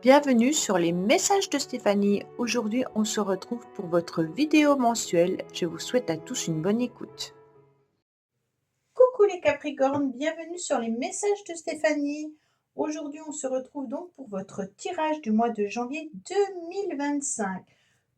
Bienvenue sur les messages de Stéphanie. Aujourd'hui, on se retrouve pour votre vidéo mensuelle. Je vous souhaite à tous une bonne écoute. Coucou les Capricornes, bienvenue sur les messages de Stéphanie. Aujourd'hui, on se retrouve donc pour votre tirage du mois de janvier 2025.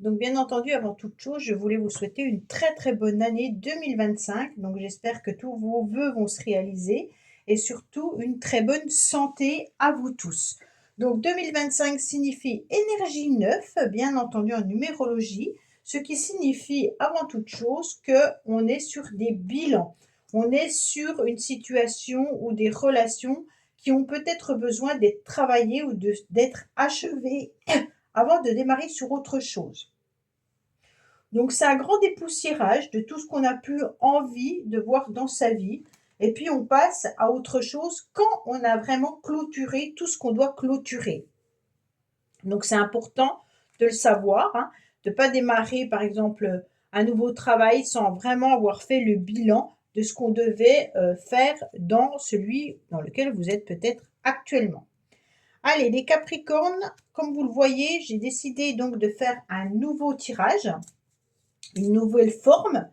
Donc bien entendu, avant toute chose, je voulais vous souhaiter une très bonne année 2025. Donc j'espère que tous vos vœux vont se réaliser et surtout une très bonne santé à vous tous. Donc 2025 signifie énergie 9, bien entendu en numérologie, ce qui signifie avant toute chose qu'on est sur des bilans. On est sur une situation ou des relations qui ont peut-être besoin d'être travaillées ou d'être achevées avant de démarrer sur autre chose. Donc c'est un grand dépoussiérage de tout ce qu'on a pu envie de voir dans sa vie. Et puis on passe à autre chose quand on a vraiment clôturé tout ce qu'on doit clôturer. Donc c'est important de le savoir, de ne pas démarrer par exemple un nouveau travail sans vraiment avoir fait le bilan de ce qu'on devait faire dans celui dans lequel vous êtes peut-être actuellement. Allez, les Capricornes, comme vous le voyez, j'ai décidé donc de faire un nouveau tirage, une nouvelle forme.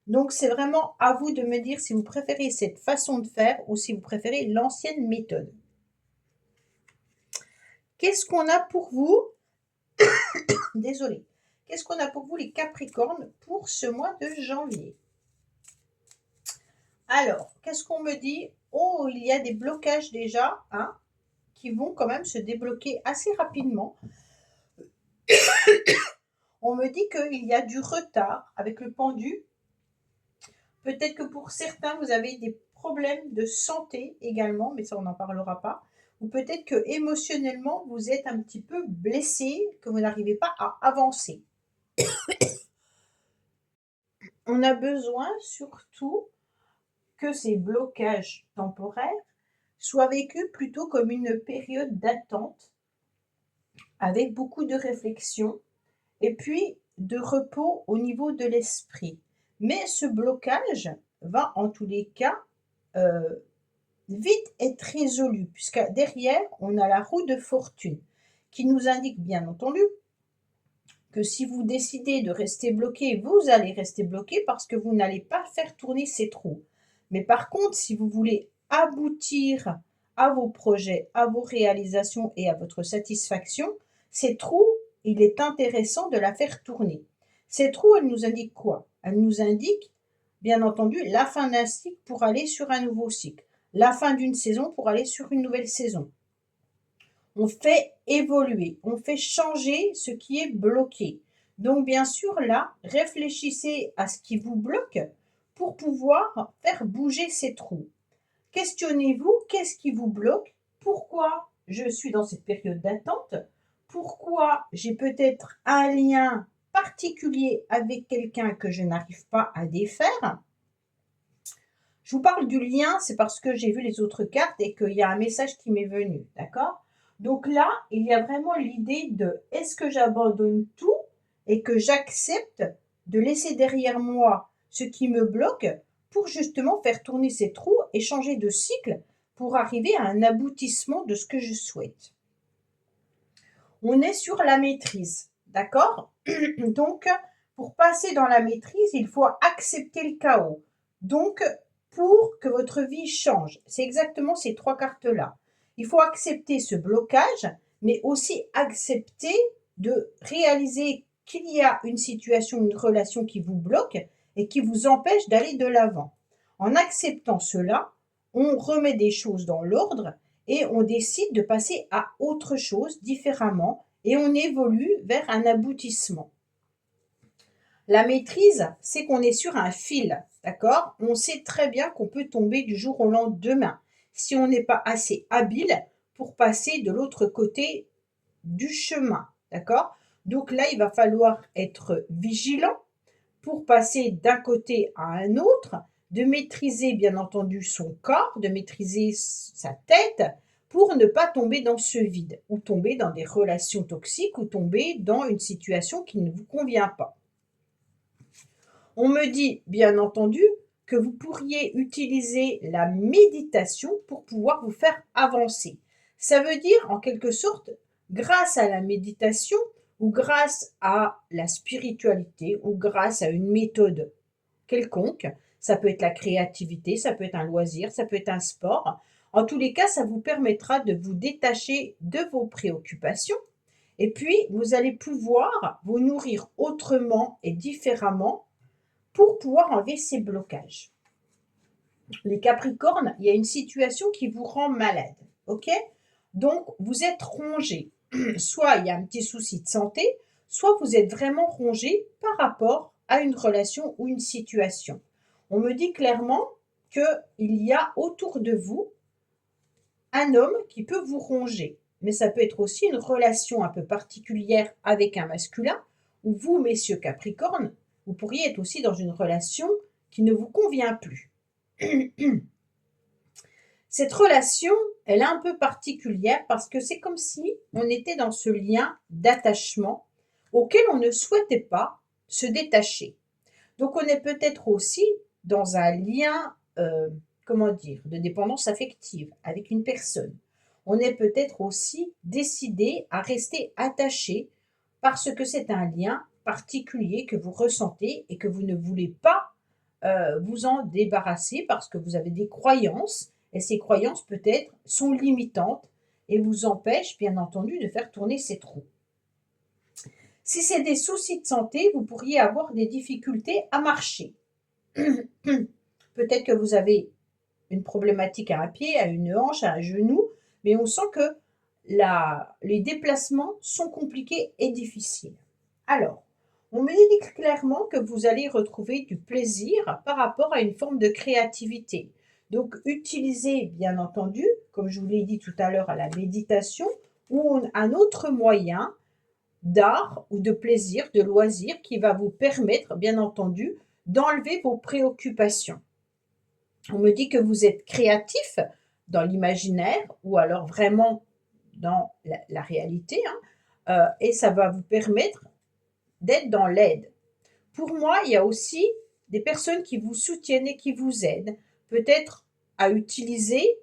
Donc c'est vraiment à vous de me dire si vous préférez cette façon de faire ou si vous préférez l'ancienne méthode. Qu'est-ce qu'on a pour vous? Désolée. Qu'est-ce qu'on a pour vous les Capricornes pour ce mois de janvier? Alors, qu'est-ce qu'on me dit? Oh, il y a des blocages déjà, qui vont quand même se débloquer assez rapidement. On me dit qu'il y a du retard avec le pendu. Peut-être que pour certains, vous avez des problèmes de santé également, mais ça, on n'en parlera pas. Ou peut-être que émotionnellement, vous êtes un petit peu blessé, que vous n'arrivez pas à avancer. On a besoin surtout que ces blocages temporaires soient vécus plutôt comme une période d'attente avec beaucoup de réflexion et puis de repos au niveau de l'esprit. Mais ce blocage va en tous les cas vite être résolu puisque derrière, on a la roue de fortune qui nous indique bien entendu que si vous décidez de rester bloqué, vous allez rester bloqué parce que vous n'allez pas faire tourner ces trous. Mais par contre, si vous voulez aboutir à vos projets, à vos réalisations et à votre satisfaction, ces trous, il est intéressant de la faire tourner. Ces trous, elles nous indiquent quoi? Elles nous indiquent, bien entendu, la fin d'un cycle pour aller sur un nouveau cycle, la fin d'une saison pour aller sur une nouvelle saison. On fait évoluer, on fait changer ce qui est bloqué. Donc bien sûr, là, réfléchissez à ce qui vous bloque pour pouvoir faire bouger ces trous. Questionnez-vous, qu'est-ce qui vous bloque? Pourquoi je suis dans cette période d'attente? Pourquoi j'ai peut-être un lien particulier avec quelqu'un que je n'arrive pas à défaire? Je vous parle du lien, c'est parce que j'ai vu les autres cartes et qu'il y a un message qui m'est venu, d'accord? Donc là, il y a vraiment l'idée de est-ce que j'abandonne tout et que j'accepte de laisser derrière moi ce qui me bloque pour justement faire tourner ces trous et changer de cycle pour arriver à un aboutissement de ce que je souhaite. On est sur la maîtrise, d'accord? Donc, pour passer dans la maîtrise, il faut accepter le chaos. Donc, pour que votre vie change, c'est exactement ces trois cartes-là. Il faut accepter ce blocage, mais aussi accepter de réaliser qu'il y a une situation, une relation qui vous bloque et qui vous empêche d'aller de l'avant. En acceptant cela, on remet des choses dans l'ordre et on décide de passer à autre chose différemment et on évolue vers un aboutissement. La maîtrise, c'est qu'on est sur un fil, d'accord? On sait très bien qu'on peut tomber du jour au lendemain si on n'est pas assez habile pour passer de l'autre côté du chemin, d'accord? Donc là, il va falloir être vigilant pour passer d'un côté à un autre, de maîtriser bien entendu son corps, de maîtriser sa tête pour ne pas tomber dans ce vide ou tomber dans des relations toxiques ou tomber dans une situation qui ne vous convient pas. On me dit bien entendu que vous pourriez utiliser la méditation pour pouvoir vous faire avancer. Ça veut dire, en quelque sorte, grâce à la méditation ou grâce à la spiritualité ou grâce à une méthode quelconque, ça peut être la créativité, ça peut être un loisir, ça peut être un sport. En tous les cas, ça vous permettra de vous détacher de vos préoccupations et puis vous allez pouvoir vous nourrir autrement et différemment pour pouvoir enlever ces blocages. Les Capricornes, il y a une situation qui vous rend malade, ok? Donc, vous êtes rongé. Soit il y a un petit souci de santé, soit vous êtes vraiment rongé par rapport à une relation ou une situation. On me dit clairement qu'il y a autour de vous un homme qui peut vous ronger. Mais ça peut être aussi une relation un peu particulière avec un masculin, ou vous, messieurs Capricornes, vous pourriez être aussi dans une relation qui ne vous convient plus. Cette relation, elle est un peu particulière parce que c'est comme si on était dans ce lien d'attachement auquel on ne souhaitait pas se détacher. Donc on est peut-être aussi dans un lien, comment dire, de dépendance affective avec une personne. On est peut-être aussi décidé à rester attaché parce que c'est un lien particulier que vous ressentez et que vous ne voulez pas vous en débarrasser parce que vous avez des croyances et ces croyances peut-être sont limitantes et vous empêchent bien entendu de faire tourner cette roue. Si c'est des soucis de santé, vous pourriez avoir des difficultés à marcher. Peut-être que vous avez une problématique à un pied, à une hanche, à un genou, mais on sent que les déplacements sont compliqués et difficiles. Alors, on me dit clairement que vous allez retrouver du plaisir par rapport à une forme de créativité. Donc, utilisez bien entendu, comme je vous l'ai dit tout à l'heure, à la méditation ou un autre moyen d'art ou de plaisir, de loisir qui va vous permettre, bien entendu, d'enlever vos préoccupations. On me dit que vous êtes créatif dans l'imaginaire ou alors vraiment dans la réalité, hein, et ça va vous permettre d'être dans l'aide. Pour moi, il y a aussi des personnes qui vous soutiennent et qui vous aident, peut-être à utiliser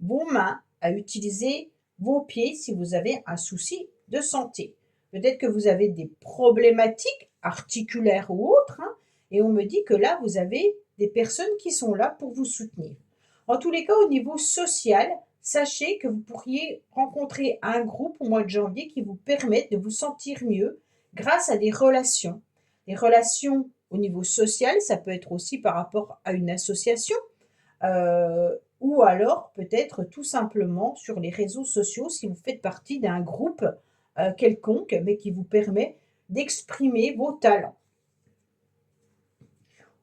vos mains, à utiliser vos pieds si vous avez un souci de santé. Peut-être que vous avez des problématiques articulaires ou autres, hein, et on me dit que là, vous avez des personnes qui sont là pour vous soutenir. En tous les cas, au niveau social, sachez que vous pourriez rencontrer un groupe au mois de janvier qui vous permette de vous sentir mieux grâce à des relations. Les relations au niveau social, ça peut être aussi par rapport à une association, ou alors peut-être tout simplement sur les réseaux sociaux si vous faites partie d'un groupe quelconque, mais qui vous permet d'exprimer vos talents.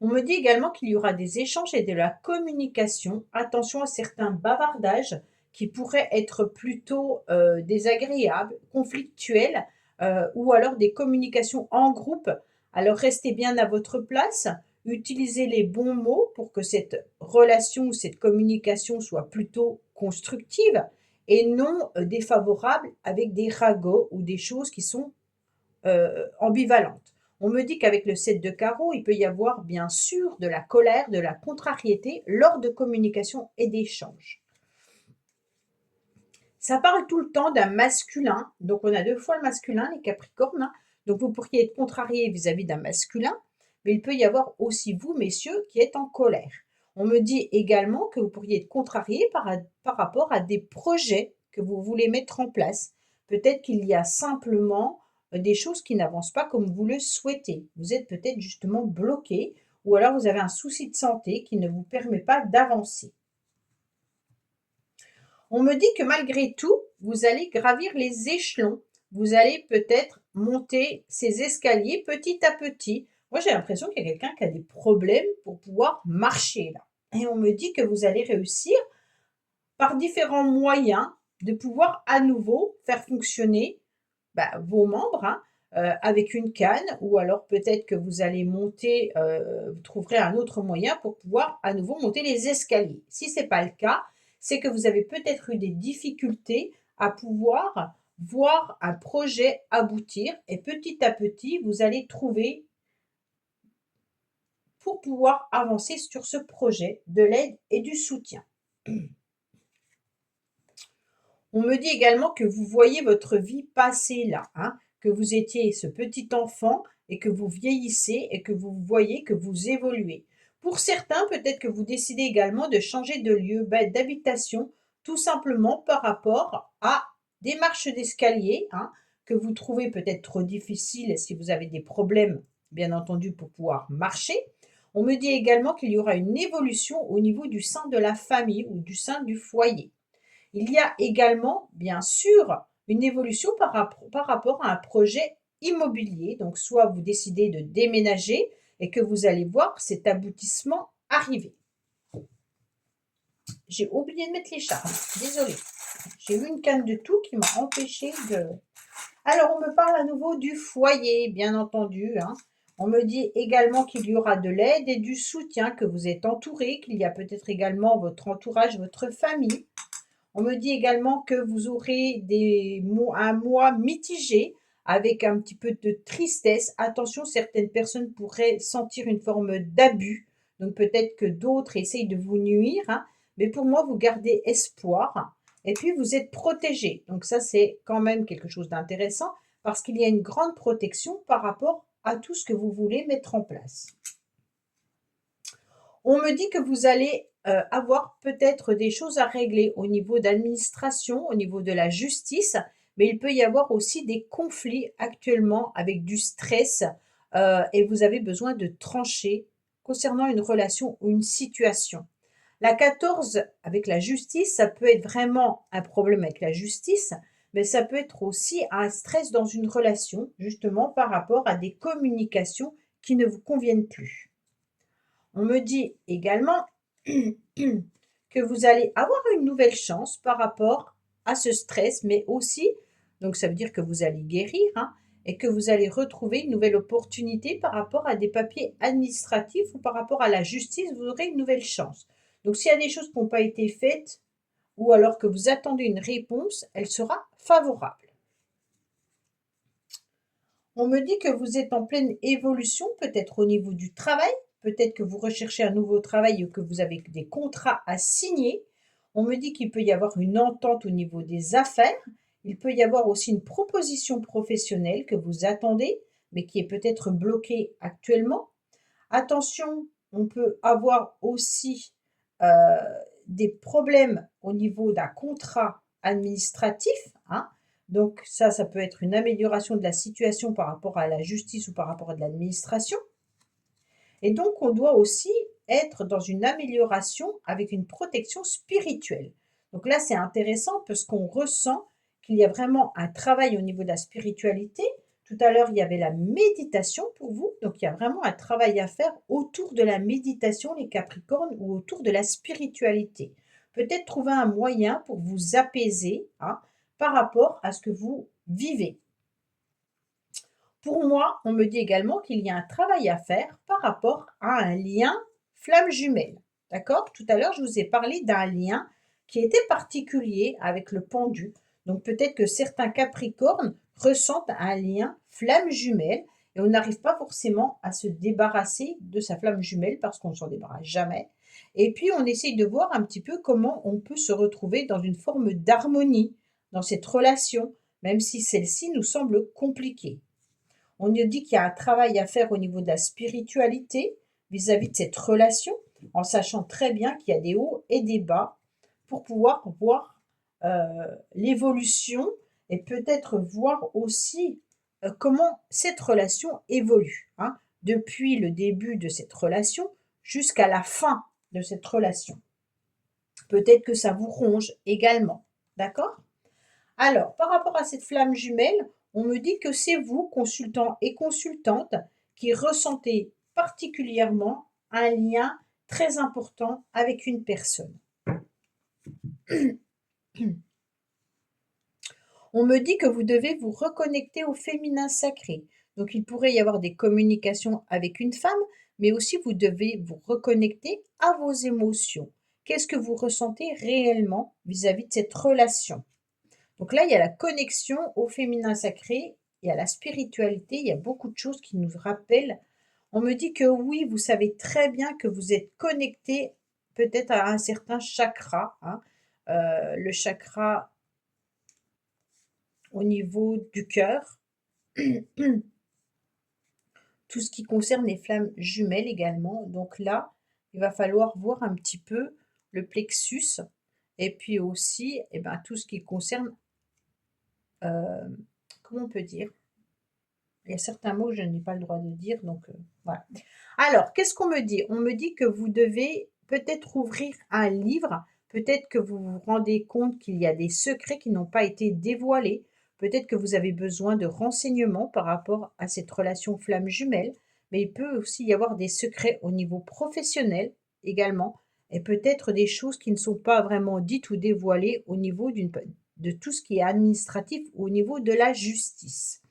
On me dit également qu'il y aura des échanges et de la communication. Attention à certains bavardages qui pourraient être plutôt désagréables, conflictuels, ou alors des communications en groupe. Alors restez bien à votre place, utilisez les bons mots pour que cette relation ou cette communication soit plutôt constructive et non défavorable avec des ragots ou des choses qui sont ambivalentes. On me dit qu'avec le 7 de carreau, il peut y avoir bien sûr de la colère, de la contrariété lors de communication et d'échanges. Ça parle tout le temps d'un masculin, donc on a deux fois le masculin, les Capricornes, hein. Donc vous pourriez être contrarié vis-à-vis d'un masculin, mais il peut y avoir aussi vous, messieurs, qui êtes en colère. On me dit également que vous pourriez être contrarié par rapport à des projets que vous voulez mettre en place. Peut-être qu'il y a simplement des choses qui n'avancent pas comme vous le souhaitez. Vous êtes peut-être justement bloqué ou alors vous avez un souci de santé qui ne vous permet pas d'avancer. On me dit que malgré tout, vous allez gravir les échelons. Vous allez peut-être monter ces escaliers petit à petit. Moi, j'ai l'impression qu'il y a quelqu'un qui a des problèmes pour pouvoir marcher là. Et on me dit que vous allez réussir par différents moyens de pouvoir à nouveau faire fonctionner vos membres, hein, avec une canne ou alors peut-être que vous allez monter, vous trouverez un autre moyen pour pouvoir à nouveau monter les escaliers. Si ce n'est pas le cas, c'est que vous avez peut-être eu des difficultés à pouvoir voir un projet aboutir et petit à petit, vous allez trouver pour pouvoir avancer sur ce projet de l'aide et du soutien. On me dit également que vous voyez votre vie passer là, hein, que vous étiez ce petit enfant et que vous vieillissez et que vous voyez que vous évoluez. Pour certains, peut-être que vous décidez également de changer de lieu d'habitation, tout simplement par rapport à des marches d'escalier, hein, que vous trouvez peut-être trop difficiles si vous avez des problèmes, bien entendu, pour pouvoir marcher. On me dit également qu'il y aura une évolution au niveau du sein de la famille ou du sein du foyer. Il y a également, bien sûr, une évolution par rapport à un projet immobilier. Donc, soit vous décidez de déménager et que vous allez voir cet aboutissement arriver. J'ai oublié de mettre les charmes, désolée. J'ai eu une canne de tout qui m'a empêché de... Alors, on me parle à nouveau du foyer, bien entendu, hein. On me dit également qu'il y aura de l'aide et du soutien, que vous êtes entouré, qu'il y a peut-être également votre entourage, votre famille. On me dit également que vous aurez un mois mitigé avec un petit peu de tristesse. Attention, certaines personnes pourraient sentir une forme d'abus. Donc peut-être que d'autres essayent de vous nuire, hein. Mais pour moi, vous gardez espoir. Et puis, vous êtes protégé. Donc ça, c'est quand même quelque chose d'intéressant parce qu'il y a une grande protection par rapport à tout ce que vous voulez mettre en place. On me dit que vous allez avoir peut-être des choses à régler au niveau d'administration, au niveau de la justice, mais il peut y avoir aussi des conflits actuellement avec du stress et vous avez besoin de trancher concernant une relation ou une situation. La 14 avec la justice, ça peut être vraiment un problème avec la justice, mais ça peut être aussi un stress dans une relation, justement par rapport à des communications qui ne vous conviennent plus. On me dit également que vous allez avoir une nouvelle chance par rapport à ce stress, mais aussi, donc ça veut dire que vous allez guérir, hein, et que vous allez retrouver une nouvelle opportunité par rapport à des papiers administratifs ou par rapport à la justice, vous aurez une nouvelle chance. Donc s'il y a des choses qui n'ont pas été faites ou alors que vous attendez une réponse, elle sera favorable. On me dit que vous êtes en pleine évolution, peut-être au niveau du travail, peut-être que vous recherchez un nouveau travail ou que vous avez des contrats à signer. On me dit qu'il peut y avoir une entente au niveau des affaires. Il peut y avoir aussi une proposition professionnelle que vous attendez, mais qui est peut-être bloquée actuellement. Attention, on peut avoir aussi euh, des problèmes au niveau d'un contrat administratif, hein. Donc ça peut être une amélioration de la situation par rapport à la justice ou par rapport à de l'administration. Et donc, on doit aussi être dans une amélioration avec une protection spirituelle. Donc là, c'est intéressant parce qu'on ressent qu'il y a vraiment un travail au niveau de la spiritualité. Tout à l'heure, il y avait la méditation pour vous. Donc, il y a vraiment un travail à faire autour de la méditation, les Capricornes, ou autour de la spiritualité. Peut-être trouver un moyen pour vous apaiser, hein, par rapport à ce que vous vivez. Pour moi, on me dit également qu'il y a un travail à faire par rapport à un lien flamme jumelle. D'accord? Tout à l'heure, je vous ai parlé d'un lien qui était particulier avec le pendu. Donc peut-être que certains Capricornes ressentent un lien flamme jumelle et on n'arrive pas forcément à se débarrasser de sa flamme jumelle parce qu'on ne s'en débarrasse jamais. Et puis on essaye de voir un petit peu comment on peut se retrouver dans une forme d'harmonie dans cette relation, même si celle-ci nous semble compliquée. On nous dit qu'il y a un travail à faire au niveau de la spiritualité vis-à-vis de cette relation, en sachant très bien qu'il y a des hauts et des bas pour pouvoir voir l'évolution et peut-être voir aussi comment cette relation évolue, hein, depuis le début de cette relation jusqu'à la fin de cette relation. Peut-être que ça vous ronge également, d'accord? Alors, par rapport à cette flamme jumelle, on me dit que c'est vous, consultants et consultantes, qui ressentez particulièrement un lien très important avec une personne. On me dit que vous devez vous reconnecter au féminin sacré. Donc, il pourrait y avoir des communications avec une femme, mais aussi vous devez vous reconnecter à vos émotions. Qu'est-ce que vous ressentez réellement vis-à-vis de cette relation? Donc là, il y a la connexion au féminin sacré, il y a la spiritualité, il y a beaucoup de choses qui nous rappellent. On me dit que oui, vous savez très bien que vous êtes connecté peut-être à un certain chakra, hein, le chakra au niveau du cœur, tout ce qui concerne les flammes jumelles également. Donc là, il va falloir voir un petit peu le plexus et puis aussi, eh ben, tout ce qui concerne, comment on peut dire? Il y a certains mots que je n'ai pas le droit de dire, donc voilà. Alors, qu'est-ce qu'on me dit? On me dit que vous devez peut-être ouvrir un livre, peut-être que vous vous rendez compte qu'il y a des secrets qui n'ont pas été dévoilés, peut-être que vous avez besoin de renseignements par rapport à cette relation flamme jumelle, mais il peut aussi y avoir des secrets au niveau professionnel également, et peut-être des choses qui ne sont pas vraiment dites ou dévoilées au niveau de tout ce qui est administratif ou au niveau de la justice.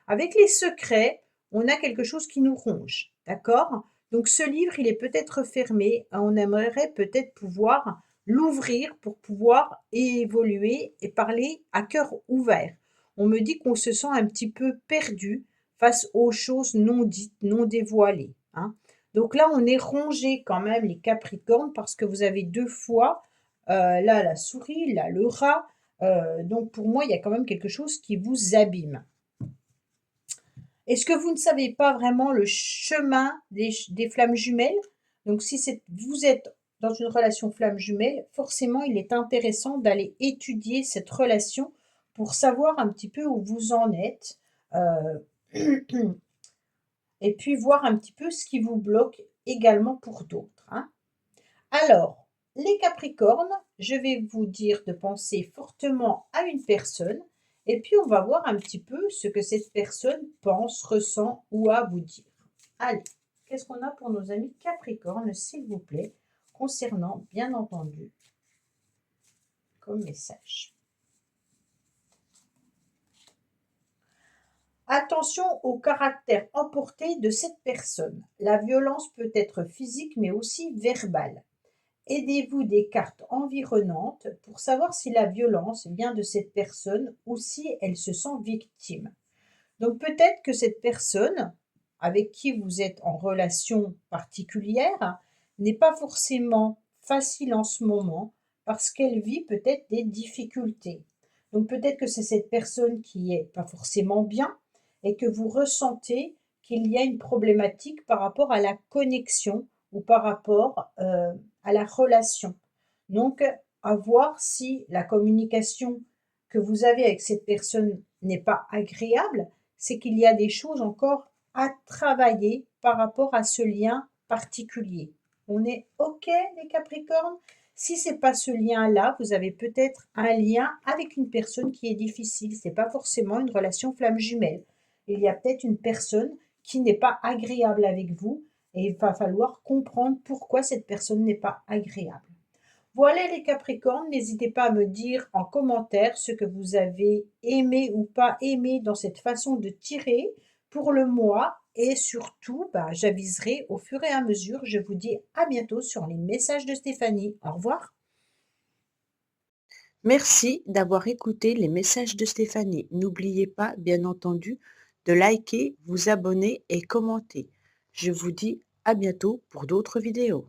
Avec les secrets, on a quelque chose qui nous ronge, d'accord? Donc ce livre, il est peut-être fermé, on aimerait peut-être pouvoir l'ouvrir pour pouvoir évoluer et parler à cœur ouvert. On me dit qu'on se sent un petit peu perdu face aux choses non dites, non dévoilées, hein. Donc là, on est rongé quand même les Capricornes parce que vous avez 2 fois, là la souris, là le rat, donc pour moi, il y a quand même quelque chose qui vous abîme. Est-ce que vous ne savez pas vraiment le chemin des flammes jumelles? Donc si vous êtes dans une relation flamme jumelle, forcément il est intéressant d'aller étudier cette relation pour savoir un petit peu où vous en êtes, et puis voir un petit peu ce qui vous bloque également pour d'autres, hein. Alors, les Capricornes, je vais vous dire de penser fortement à une personne et puis on va voir un petit peu ce que cette personne pense, ressent ou a à vous dire. Allez, qu'est-ce qu'on a pour nos amis Capricornes, s'il vous plaît, concernant, bien entendu, comme message. Attention au caractère emporté de cette personne. La violence peut être physique mais aussi verbale. Aidez-vous des cartes environnantes pour savoir si la violence vient de cette personne ou si elle se sent victime. Donc peut-être que cette personne avec qui vous êtes en relation particulière n'est pas forcément facile en ce moment parce qu'elle vit peut-être des difficultés. Donc peut-être que c'est cette personne qui est pas forcément bien et que vous ressentez qu'il y a une problématique par rapport à la connexion ou par rapport à la relation. Donc, à voir si la communication que vous avez avec cette personne n'est pas agréable, c'est qu'il y a des choses encore à travailler par rapport à ce lien particulier. On est OK, les Capricornes? Si c'est pas ce lien-là, vous avez peut-être un lien avec une personne qui est difficile. C'est pas forcément une relation flamme jumelle. Il y a peut-être une personne qui n'est pas agréable avec vous et il va falloir comprendre pourquoi cette personne n'est pas agréable. Voilà les Capricornes, n'hésitez pas à me dire en commentaire ce que vous avez aimé ou pas aimé dans cette façon de tirer pour le mois et surtout, j'aviserai au fur et à mesure. Je vous dis à bientôt sur les messages de Stéphanie. Au revoir. Merci d'avoir écouté les messages de Stéphanie. N'oubliez pas, bien entendu, de liker, vous abonner et commenter. Je vous dis à bientôt pour d'autres vidéos.